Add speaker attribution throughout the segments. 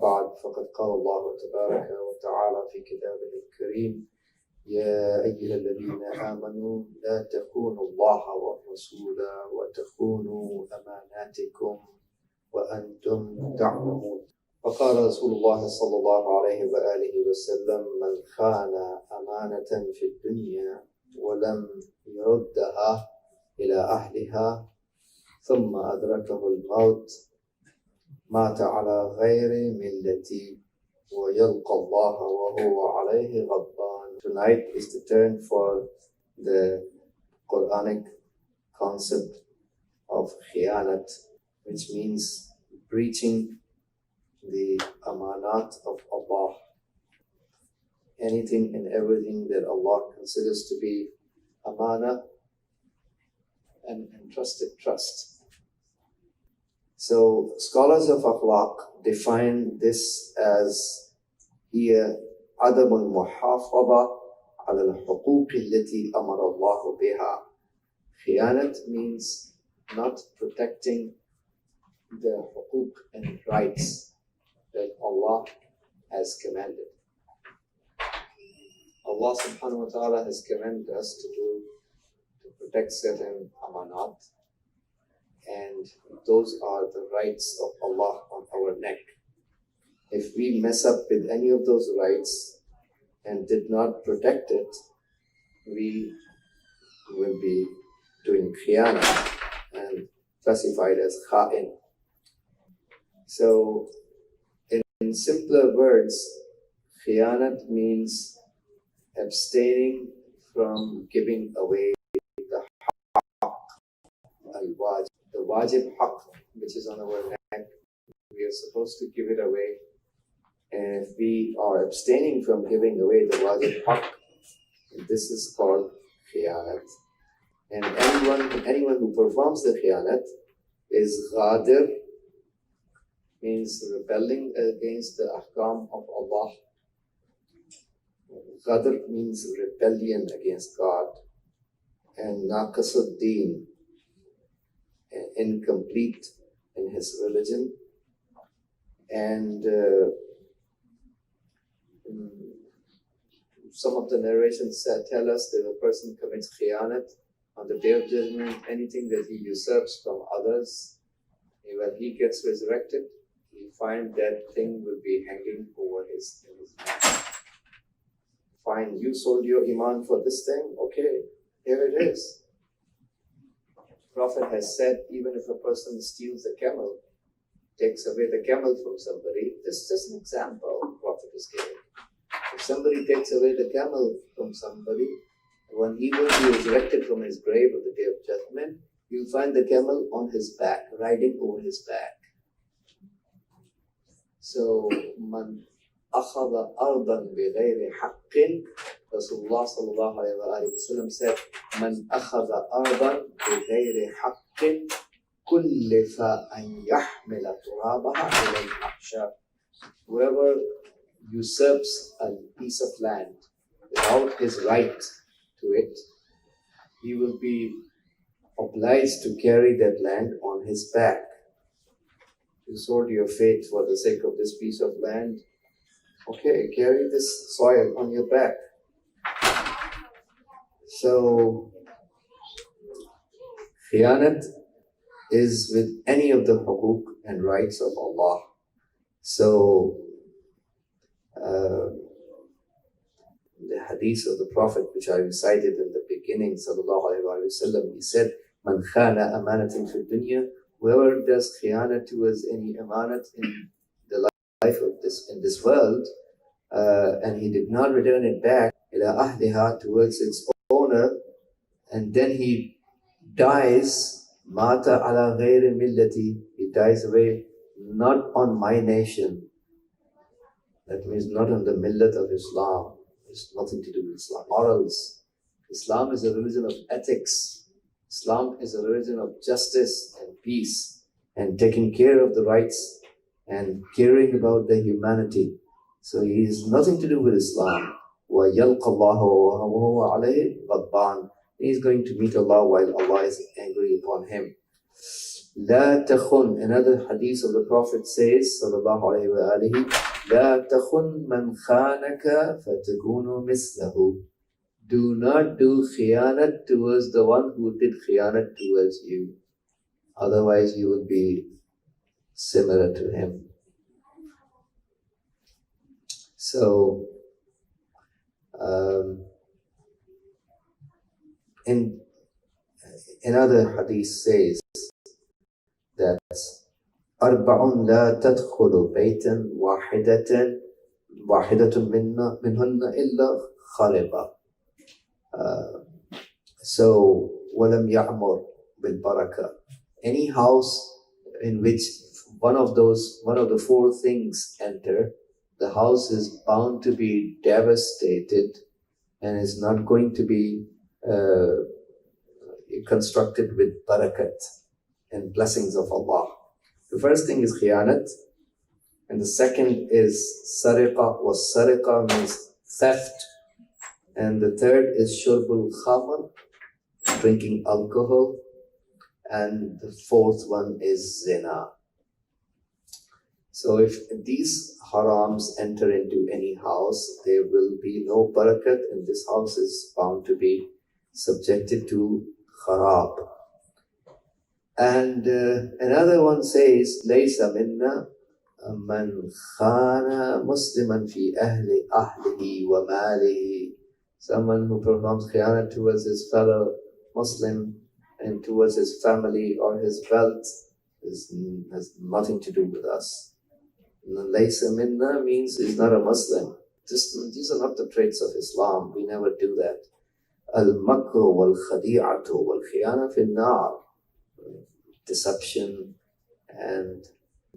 Speaker 1: بعد فقد قال الله تبارك وتعالى في كتابه الكريم يا أيها الذين آمنوا لا تخونوا الله والرسول وتخونوا أماناتكم وأنتم تعلمون. فقال رسول الله صلى الله عليه وآله وسلم من خان أمانة في الدنيا ولم يردها إلى أهلها ثم أدركه الموت مات على غير ملتي ويلقى الله وهو عليه غضبان. Tonight is the turn for the Quranic concept of Khayanat, which means breaching the amanat of Allah. Anything and everything that Allah considers to be amana and entrusted trust. So scholars of akhlaq define this as هي عدم المحافظة على الحقوق التي أمر الله بها. Khiyanat means not protecting the huquq and rights that Allah has commanded. Allah subhanahu wa ta'ala has commanded us to protect certain amanat, and those are the rights of Allah on our neck. If we mess up with any of those rights and did not protect it, we will be doing khiyanat and classified as kha'in. So in simpler words, khiyanat means abstaining from giving away the haqq, al-wajib, the wajib haqq, which is on our neck. We are supposed to give it away. And if we are abstaining from giving away the wajib haqq, this is called khiyanat. And anyone who performs the khiyanat is ghadir, means rebelling against the ahkam of Allah. Ghadr means rebellion against God. And naqasuddin, incomplete in his religion. And some of the narrations tell us that a person commits khiyanat on the day of judgment, anything that he usurps from others, when he gets resurrected, he find that thing will be hanging over his neck. Fine, you sold your iman for this thing? Okay, here it is. Prophet has said, even if a person steals a camel, takes away the camel from somebody, this is just an example Prophet is giving. If somebody takes away the camel from somebody, when he will be resurrected from his grave on the day of judgment, you'll find the camel on his back, riding over his back. So, man akhadha ardan bighayri haqqin, Rasulullah sallallahu alayhi wa sallam said, man akhadha ardan bighayri haqqin kullifa an yahmila turabaha ila al-mahshar. Whoever usurps a piece of land without his right to it, he will be obliged to carry that land on his back. You sold your faith for the sake of this piece of land. Okay, carry this soil on your back. So, khiyanat is with any of the huquq and rights of Allah. So, the hadith of the Prophet, which I recited in the beginning, sallallahu alaihi wasallam, he said, "Man khana amanatin fi dunya." Whoever does khiyanat towards any amanat in the life of this world, and he did not return it back, ila ahliha, towards its owner, and then he dies, mata ala ghayri millati, he dies away not on my nation. That means not on the millat of Islam. It's nothing to do with Islam. Morals. Islam is a religion of ethics. Islam is a religion of justice and peace and taking care of the rights and caring about the humanity. So he has nothing to do with Islam. وَيَلْقَ اللَّهُ وَهُوَ عَلَيْهِ غَضْبَانٌ. He is going to meet Allah while Allah is angry upon him. لا تخن. Another hadith of the Prophet says, sallallahu alayhi wa alihi, لا تخن من خانك فتكون مثله. Do not do khiyanat towards the one who did khiyanat towards you. Otherwise you will be similar to him. So, in another hadith says that أربع لا تدخل بيتا واحدة منهن إلا خرب. So ولم يعمر بالبركة. Any house in which one of the four things enter, the house is bound to be devastated and is not going to be constructed with barakat and blessings of Allah. The first thing is khiyanat, and the second is sariqa. Was sariqa means theft, and the third is shurbul khamr, drinking alcohol, and the fourth one is zina. So if these harams enter into any house, there will be no barakat, and this house is bound to be subjected to kharab. And another one says, لَيْسَ مِنَّا مَنْ خَانَ مُسْلِمًا فِي أَهْلِهِ وَمَالِهِ. Someone who performs khiyanat towards his fellow Muslim and towards his family or his wealth has nothing to do with us. لَيْسَ مِنَّا means he's not a Muslim. These are not the traits of Islam. We never do that. الْمَكْرُ وَالْخَدِيعَةُ وَالْخِيَانَةُ فِي النَّارِ. Deception and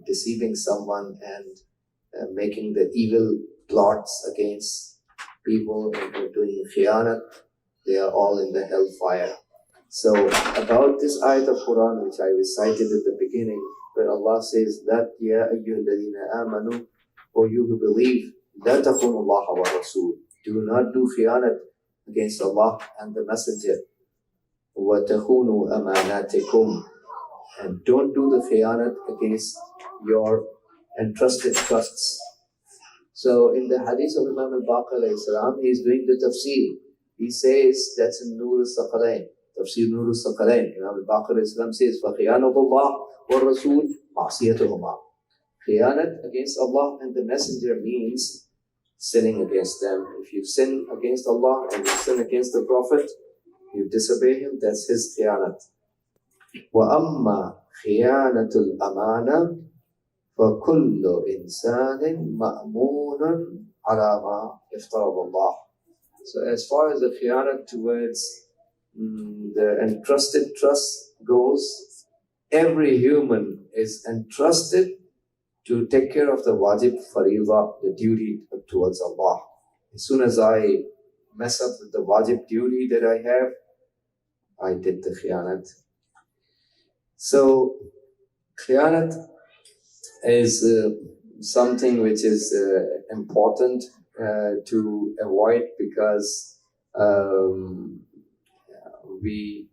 Speaker 1: deceiving someone and making the evil plots against people and doing khiyanat, they are all in the hellfire. So about this ayat of Quran which I recited at the beginning, where Allah says that Ya ayyuhalladhina amanu, or you who believe, la takhunu Allah wa Rasul, do not do khiyanat against Allah and the Messenger, wa takhunu amanatikum, and don't do the khiyanat against your entrusted trusts. So in the hadith of Imam al-Baqir alayhi salam, he is doing the tafsir. He says that's in Nur al-Saqalain, tafsir Nur al-Saqalain. Imam al-Baqir alayhi salam says, فَخِيَانَةُ اللَّهِ وَالرَّسُولِ مَعْصِيَتُهُمَا. Khiyanat against Allah and the Messenger means sinning against them. If you sin against Allah and you sin against the Prophet, you disobey him, that's his khiyanat. وَأَمَّا خِيَانَةُ الْأَمَانَةِ فَكُلُّ إِنسَانٍ مَأْمُونٌ عَلَى مَا افترض اللَّهُ. So as far as the khiyanat towards the entrusted trust goes, every human is entrusted to take care of the wajib fariḍah, the duty towards Allah. As soon as I mess up with the wajib duty that I have, I did the khiyanat. So khiyanat is something which is important to avoid, because we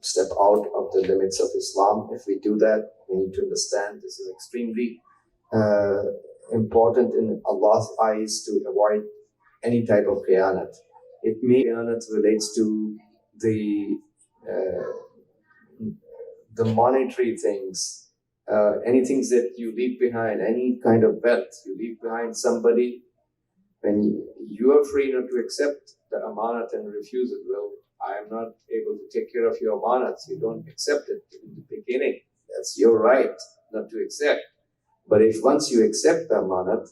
Speaker 1: step out of the limits of Islam. If we do that, we need to understand this is extremely important in Allah's eyes to avoid any type of khiyanat. It may khiyanat relates to the monetary things, anything that you leave behind, any kind of wealth you leave behind somebody, when you are free not to accept the amanat and refuse it. Well, I am not able to take care of your amanats, you don't accept it in the beginning. That's your right not to accept. But if once you accept the amanat,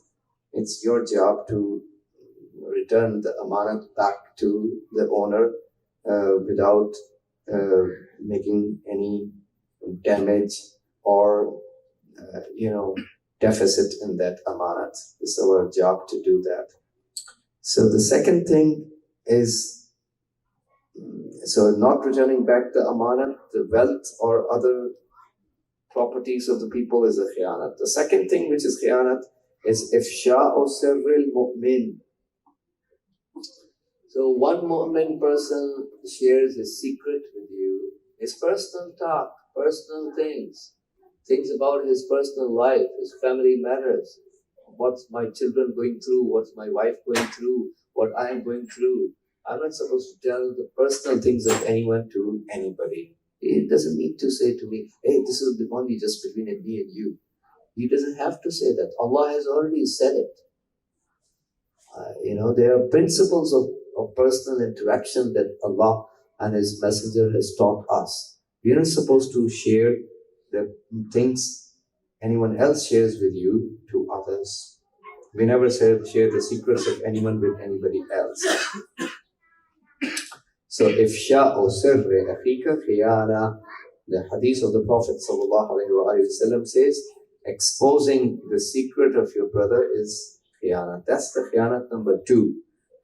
Speaker 1: it's your job to return the amanat back to the owner without making any damage or deficit in that amanat. It's our job to do that. So the second thing is, so not returning back the amanat, the wealth or other properties of the people is a khiyanat. The second thing which is khiyanat is ifsha'u sirril mu'min. So one mu'min person shares his secret with you. His personal talk, personal things about his personal life, his family matters. What's my children going through? What's my wife going through? What I am going through? I'm not supposed to tell the personal things of anyone to anybody. He doesn't need to say to me, hey, this is only just between me and you. He doesn't have to say that. Allah has already said it. There are principles of personal interaction that Allah and His Messenger has taught us. We are not supposed to share the things anyone else shares with you to others. We never share the secrets of anyone with anybody else. So, ifsha'u sirri akhika khiyana, the hadith of the Prophet ﷺ says, exposing the secret of your brother is khiyanat. That's the khiyanat number 2.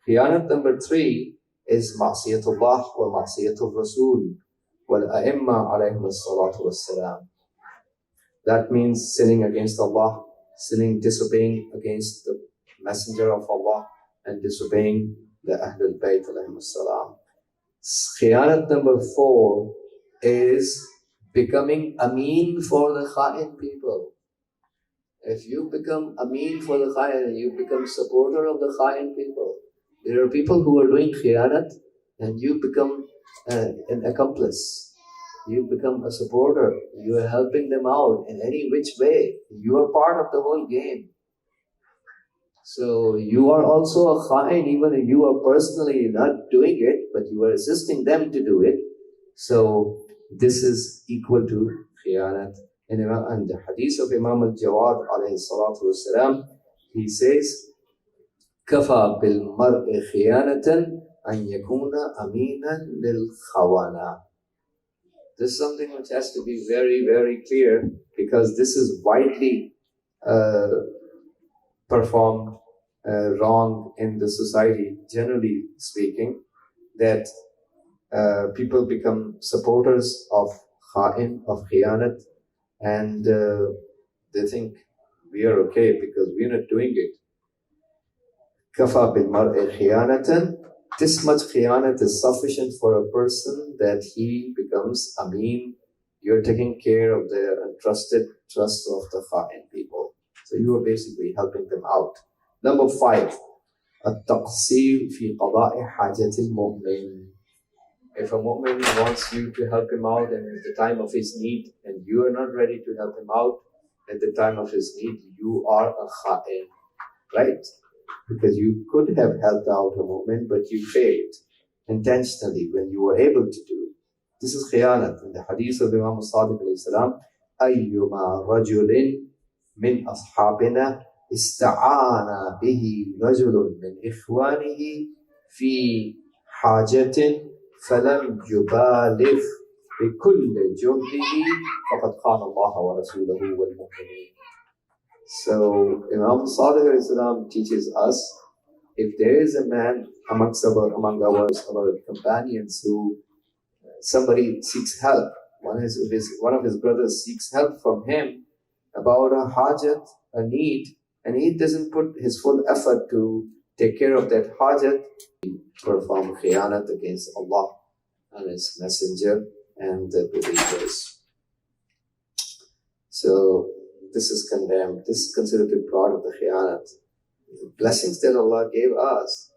Speaker 1: Khiyanat number 3 is ma'siyatullah wa ma'siyatul rasul wal a'imma alayhim as-salatu was-salam. That means sinning against Allah, disobeying against the Messenger of Allah, and disobeying the Ahlul Bayt alayhim as-salam. Khiyanat number 4 is becoming ameen for the khain people. If you become ameen for the khain, you become supporter of the khain people. There are people who are doing khiyanat and you become an accomplice. You become a supporter. You are helping them out in any which way. You are part of the whole game. So you are also a khain, even if you are personally not doing it, but you are assisting them to do it. So this is equal to khiyanat. And the hadith of Imam al-Jawad alayhi salatu wassalam, he says, كَفَى بِالْمَرْءِ خِيَانَةً أَنْ يَكُونَ أَمِينًا لِلْخَوَانَةِ. This is something which has to be very, very clear, because this is widely performed wrong in the society, generally speaking, that people become supporters of khiyanat, and they think we are okay because we are not doing it. Kafa bil mar'i khiyanatan. This much khiyanat is sufficient for a person that he becomes ameen. You're taking care of the trust of the khain people. So you are basically helping them out. Number 5, at-taqsir fi qada'i hajatil mu'min. If a mu'min wants you to help him out and at the time of his need, and you are not ready to help him out at the time of his need, you are a khain, right? Because you could have helped out a mu'min, but you failed intentionally when you were able to do it. This is khiyanat. In the hadith of Imam Sadiq alayhi salam, أَيُّمَا رَجُلٍ مِنْ أَصْحَابِنَا استعان به رجل من إخوانه في حاجة فلم يبالغ بكل جهده فقد خان الله ورسوله والمؤمنين. So Imam Sadiq ﷺ teaches us, if there is a man among our companions who somebody seeks help, one of his brothers seeks help from him about a hajat, a need, and he doesn't put his full effort to take care of that hajat, he perform khiyanat against Allah and His Messenger and the believers. So this is condemned. This is considered to be part of the khiyanat. The blessings that Allah gave us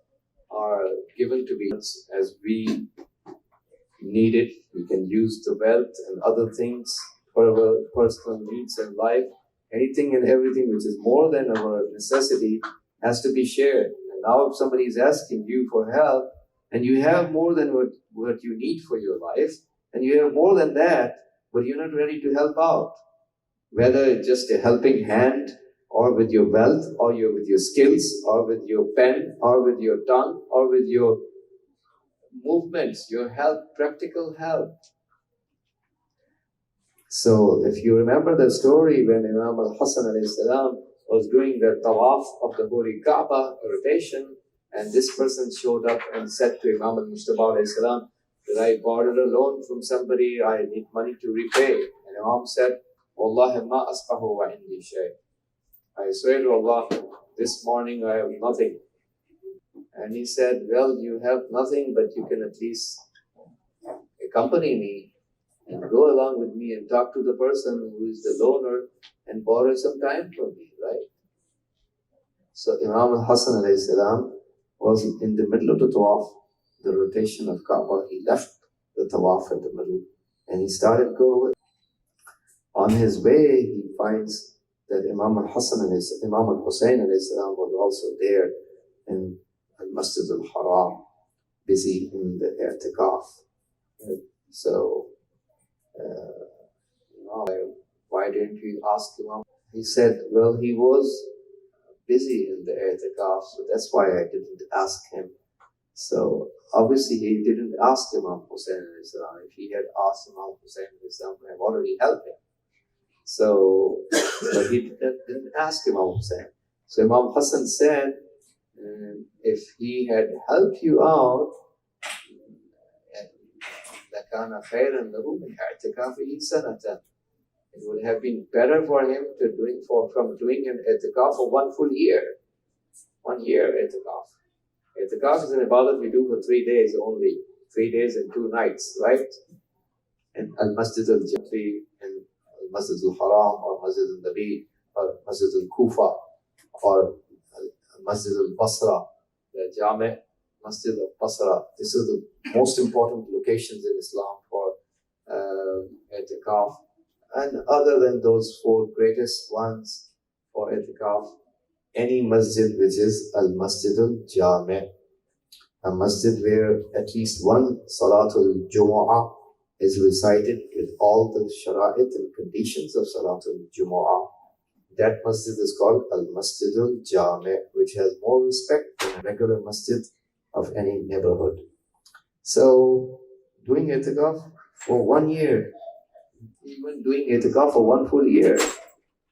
Speaker 1: are given to be as we need it. We can use the wealth and other things for our personal needs in life. Anything and everything which is more than our necessity has to be shared. And now if somebody is asking you for help, and you have more than what you need for your life, and you have more than that, but you're not ready to help out, whether it's just a helping hand, or with your wealth, or with your skills, or with your pen, or with your tongue, or with your movements, your help, practical help. So if you remember the story when Imam al-Hasan alayhi salam was doing the tawaf of the Holy Kaaba rotation, and this person showed up and said to Imam al-Mustafa alayhi salam that I borrowed a loan from somebody, I need money to repay. And Imam said, Wallahi ma asqahu wa indi shay. I swear to Allah, this morning I have nothing. And he said, well, you have nothing, but you can at least accompany me and go along with me and talk to the person who is the loner and borrow some time from me, right? So Imam al-Hasan alayhi salam was in the middle of the tawaf, the rotation of Kaaba. He left the tawaf at the middle and he started going. On his way, he finds that Imam al-Hussein alayhi salam was also there in Al-Masjid al-Haram, busy in the i'tikaf. So, why didn't you ask him? He said, well, he was busy in the i'tikaf, so that's why I didn't ask him. So, obviously, he didn't ask Imam Hussein alayhi salam. If he had asked Imam Hussein alayhi salam, I have already helped him. So, but he didn't ask Imam Hussein. So Imam Hassan said, if he had helped you out, لَكَانَ خَيْرًا لَهُ مِنْ اعْتِكَافِهِ سَنَةً. It would have been better for him from doing an i'tikaf for 1 full year. 1 year i'tikaf. I'tikaf is an ibadat we do for 3 days only. 3 days and 2 nights, right? And Al-Masjid al-Jabri and Masjid al-Haram or Masjid al-Nabi or Masjid al-Kufa or Masjid al-Basra, the Jami' Masjid al-Basra. This is the most important locations in Islam for i'tikaf. And other than those 4 greatest ones for i'tikaf, any masjid which is al-Masjid al-Jami', a masjid where at least one Salatul Jumu'ah is recited with all the shara'it and conditions of Salatul Jumu'ah. That masjid is called Al-Masjid al-Jami', which has more respect than a regular masjid of any neighborhood. So, doing i'tikaf for 1 year, even doing i'tikaf for 1 full year,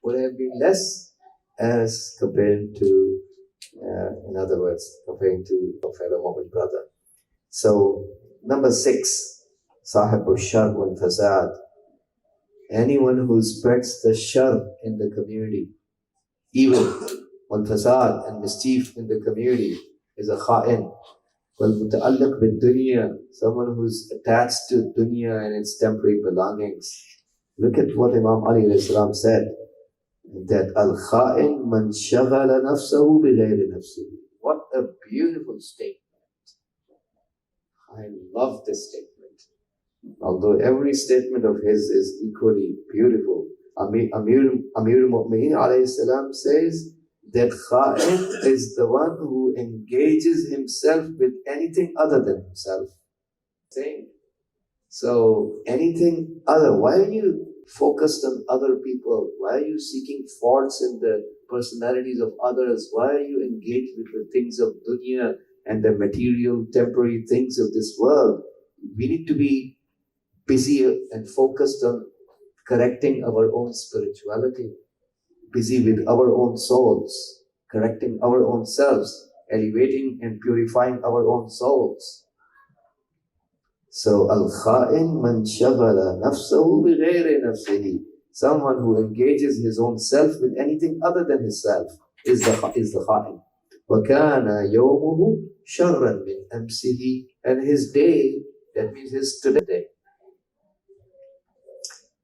Speaker 1: would have been less as compared to, in other words, comparing to a fellow Mu'min brother. So, number 6. Sahib shar wal fasad. Anyone who spreads the shar in the community, evil, wal fasad and mischief in the community is a khain. Wal muta'alliq bil dunya, someone who's attached to dunya and its temporary belongings. Look at what Imam Ali alayhi salam said, that al khain man shaghala nafsahu bi ghayri nafsihi. What a beautiful statement. I love this statement. Although every statement of his is equally beautiful. Amir al-Mu'mineen alayhi salam says that Kha'in is the one who engages himself with anything other than himself. So anything other, why are you focused on other people? Why are you seeking faults in the personalities of others? Why are you engaged with the things of dunya and the material temporary things of this world? We need to be busy and focused on correcting our own spirituality, busy with our own souls, correcting our own selves, elevating and purifying our own souls. So, al-kha'in man shaghala nafsahu bi ghayri nafsihi. Someone who engages his own self with anything other than himself is the kha'in. وَكَانَ يَوْمُهُ شَرًّا مِنْ أَمْسِهِ. And his day, that means his today.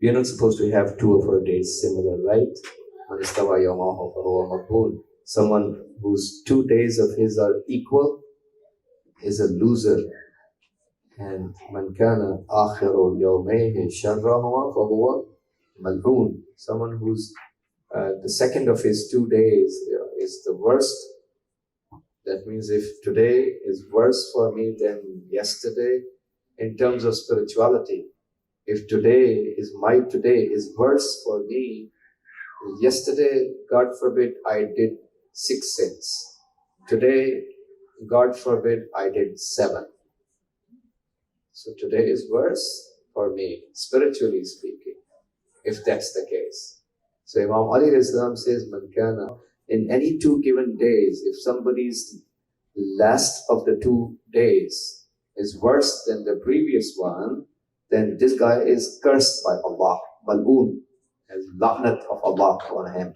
Speaker 1: We are not supposed to have 2 of our days similar, right? Someone whose 2 days of his are equal is a loser. And man kana akhiru yawmayhi sharrahuma fahuwa mal'oon. Someone whose the second of his 2 days is the worst. That means if today is worse for me than yesterday in terms of spirituality, if my today is worse for me, yesterday, God forbid, I did 6 sins. Today, God forbid, I did 7. So today is worse for me, spiritually speaking, if that's the case. So Imam Ali Islam says, Man kana, in any 2 given days, if somebody's last of the 2 days is worse than the previous one, then this guy is cursed by Allah, mal'oon, has la'nat of Allah on him.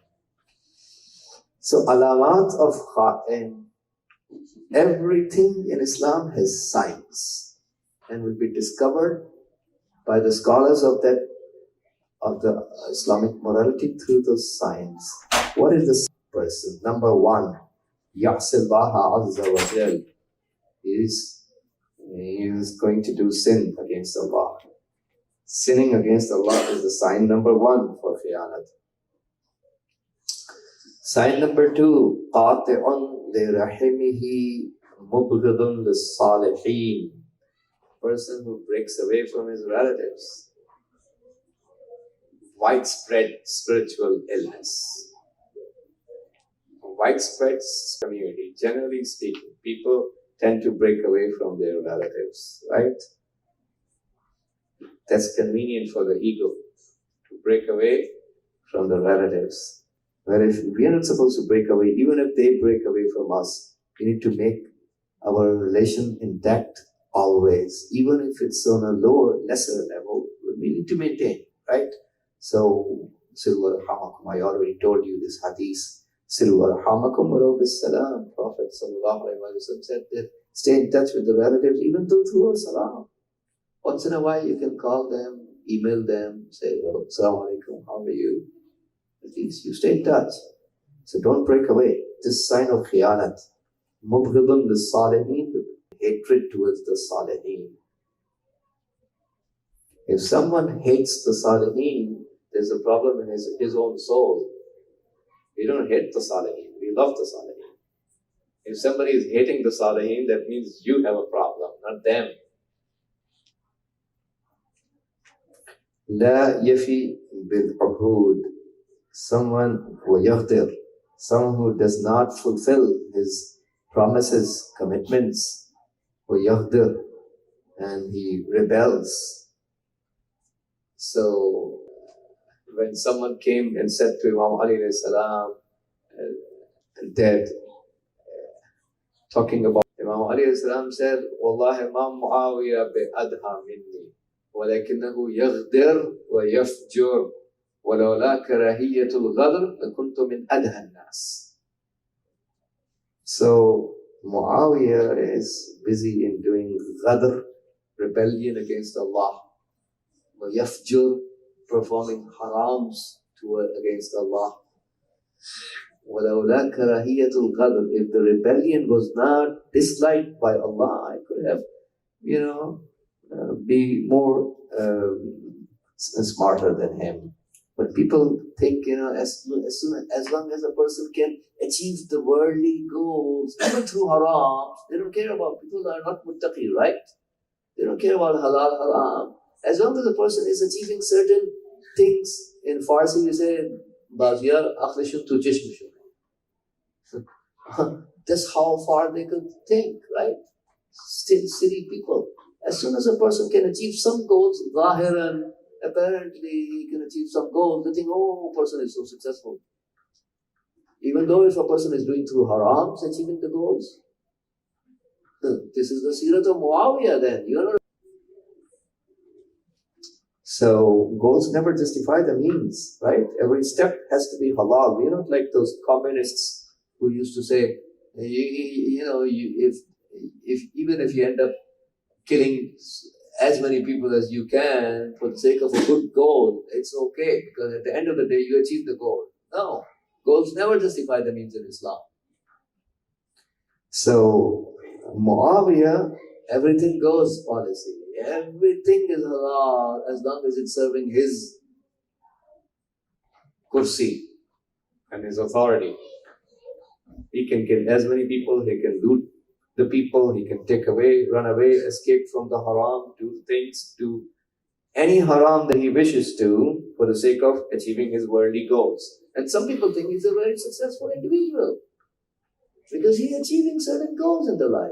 Speaker 1: So alamat of kha'in, everything in Islam has signs and will be discovered by the scholars of the Islamic morality through those signs. What is the person? Number one, Ya'sillaha Azza wa Jal. He is going to do sin against Allah. Sinning against Allah is the sign number one for Khayanat. Sign number two, qati'un li rahimihi mubghidun lis-salihin. Person who breaks away from his relatives. Widespread spiritual illness. Widespread community. Generally speaking, people tend to break away from their relatives, right? That's convenient for the ego to break away from the relatives. Whereas we are not supposed to break away, even if they break away from us, we need to make our relation intact always, even if it's on a lower, lesser level, we need to maintain, right? So, Silu arhamakum, I already told you this hadith. Silu arhamakum walau bis salam. Prophet sallallahu alaihi wasallam said that stay in touch with the relatives, even though through a salam. Once in a while, you can call them, email them, say, oh, assalamu alaikum, how are you? At least you stay in touch. So don't break away. This is a sign of Khayanat. Mubghidun lis-salihin, hatred towards the salihin. If someone hates the salihin, there's a problem in his own soul. We don't hate the salihin, we love the salihin. If somebody is hating the salihin, that means you have a problem, not them. La yafi bil-uhud. Someone who does not fulfill his promises, commitments, and he rebels. So, when someone came and said to Imam Ali alayhi salam, dead, talking about Imam Ali alayhi salam said, Wallahi ma Muawiyah bi adha minni, walakinahu yaghdir wa yafjur, walawla karahiyatul ghadr, lakuntu min adha an-nas. So, Muawiyah is busy in doing ghadr, rebellion against Allah, wa yafjur, performing harams against Allah. وَلَوْلَا كَرَاهِيَةُ الْغَدْرِ. If the rebellion was not disliked by Allah, I could have, be more smarter than him. But people think, as long as a person can achieve the worldly goals, even through haram, they don't care about. People are not muttaqi, right? They don't care about halal, haram. As long as a person is achieving certain things, in Farsi we say, Baziyar akhlishun tu jishmishun. That's how far they could think, right? Still silly people. As soon as a person can achieve some goals, zahiran, apparently he can achieve some goals, they think, oh, person is so successful. Even though if a person is doing through harams, achieving the goals, this is the sirat of Muawiyah then. So, goals never justify the means, right? Every step has to be halal. We're not like those communists who used to say, even if you end up killing as many people as you can for the sake of a good goal, it's okay, because at the end of the day, you achieve the goal. No, goals never justify the means in Islam. So, Muawiyah, everything goes policy. Everything is halal as long as it's serving his kursi and his authority. He can kill as many people, he can loot the people, he can take away, run away, escape from the haram, do any haram that he wishes to for the sake of achieving his worldly goals. And some people think he's a very successful individual because he's achieving certain goals in their life.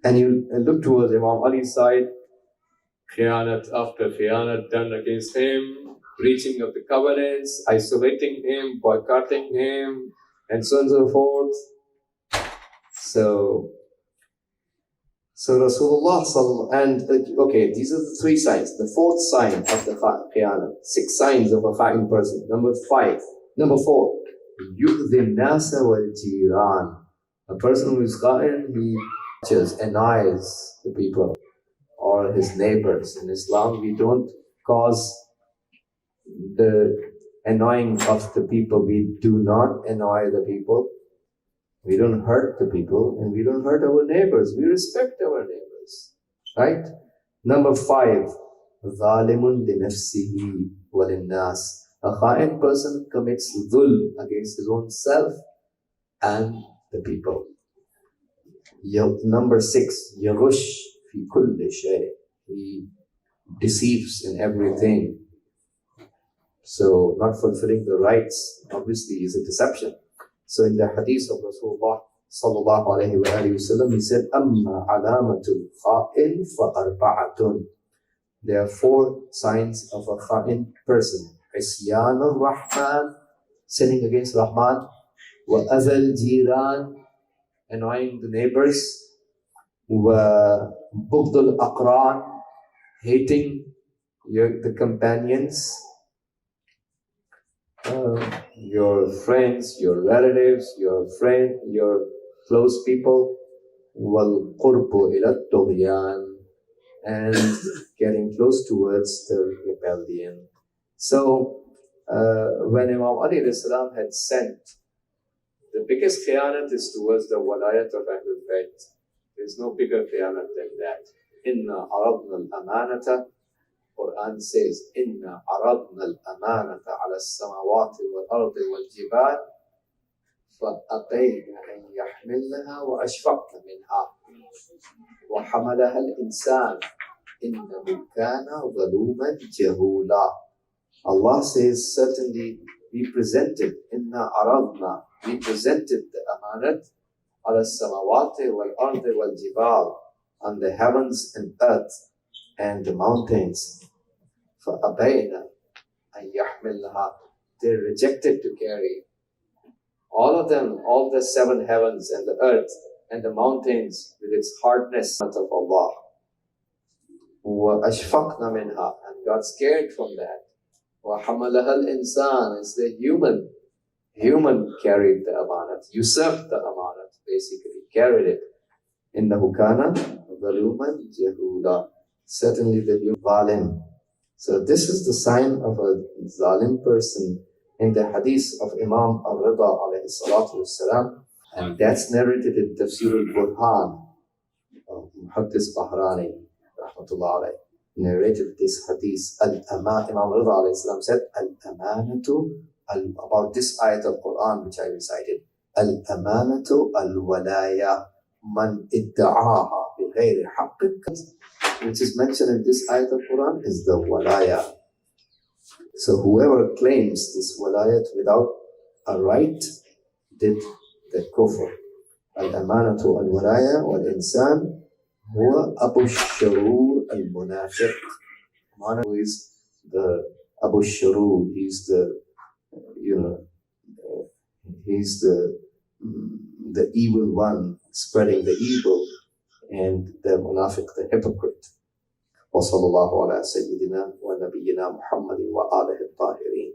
Speaker 1: And you look towards Imam Ali's side, Khayanat after Khayanat done against him, breaching of the covenants, isolating him, boycotting him, and so on and so forth. So Rasulullah okay, these are the three signs. The fourth sign of the Khayanat, 6 signs of a kha'in person. Number 4, yu'dhi nasa wal jiran. A person who is kha'in, he just annoys the people or his neighbors. In Islam, we don't cause the annoying of the people. We do not annoy the people. We don't hurt the people, and we don't hurt our neighbors. We respect our neighbors. Right? Number 5, ظَالِمٌ لِنَفْسِهِ وَلِلنَّاسِ. A kha'in person commits dhulm against his own self and the people. Number 6, يَغُشْ فِي كُلِّ شَيْءٍ. He deceives in everything. So not fulfilling the rights obviously is a deception. So in the hadith of Rasulullah sallallahu alayhi wa sallam, he said, أَمَّا عَلَامَةُ الْخَائِنِ فَأَرْبَعَةٌ. There are 4 signs of a kha'in person. عِصْيَانُ الرَّحْمَنِ, sinning against Rahman. وَأَذَى الْجِيرَانِ, annoying the neighbors. وَبُغْضُ الْأَقْرَانِ, hating the companions. Your friends, your relatives, your close people. وَالْقُرْبُ إِلَى الطُّغْيَانِ, and getting close towards the rebellion. So, when Imam Ali ﷺ had sent, the biggest Khayanat is towards the walayat of Ahlul Bayt. There's no bigger Khayanat than that. Inna aradna al-amanata, Quran says, Inna aradna al-amanata ala as-samawati wal-ardi wal-jibal فَأَبَيْنَ أَنْ يَحْمِلْنَهَا وَأَشْفَقْنَ مِنْهَا وَحَمَلَهَا الْإِنسَانُ إِنَّهُ كَانَ ظَلُومًا جَهُولًا. Allah says, certainly we presented, Inna aradna, we presented the amanat ala samawati wal ardi wal jibal, on the heavens and earth and the mountains. فَأَبَيْنَ أَنْ يَحْمِلْنَهَا, they rejected to carry. All of them, all the 7 heavens and the earth and the mountains with its hardness of Allah. وَأَشْفَقْنَ مِنْهَا, and got scared from that. وَحَمَلَهَا الْإِنسَانِ, it's the human carried the amanat, usurped the amanat, basically carried it. إِنَّهُ كَانَ ظَلُومًا جَهُولًا, certainly the zalim. So this is the sign of a zalim person in the hadith of Imam al-Rida alayhi salatu wassalam, and that's narrated in Tafsir al-Burhan of Muhaddis Bahrani rahmatullah alayhi, narrated this hadith. Imam al-Rida alayhi salam said, al-amanatu, about this ayat of Quran which I recited, al-amanatu al-walaya man idda'aha bighayri haqqin, which is mentioned in this ayat of Quran is the walaya. So whoever claims this walayat without a right did the kufr. Al-amanatu al-walaya wal-insan huwa Abu Sharur al-Munafiq. Who is the Abu Sharur? He's the, he's the evil one, spreading the evil, and the Munafiq, the hypocrite. وصلى الله على سيدنا ونبينا محمد وآله الطاهرين.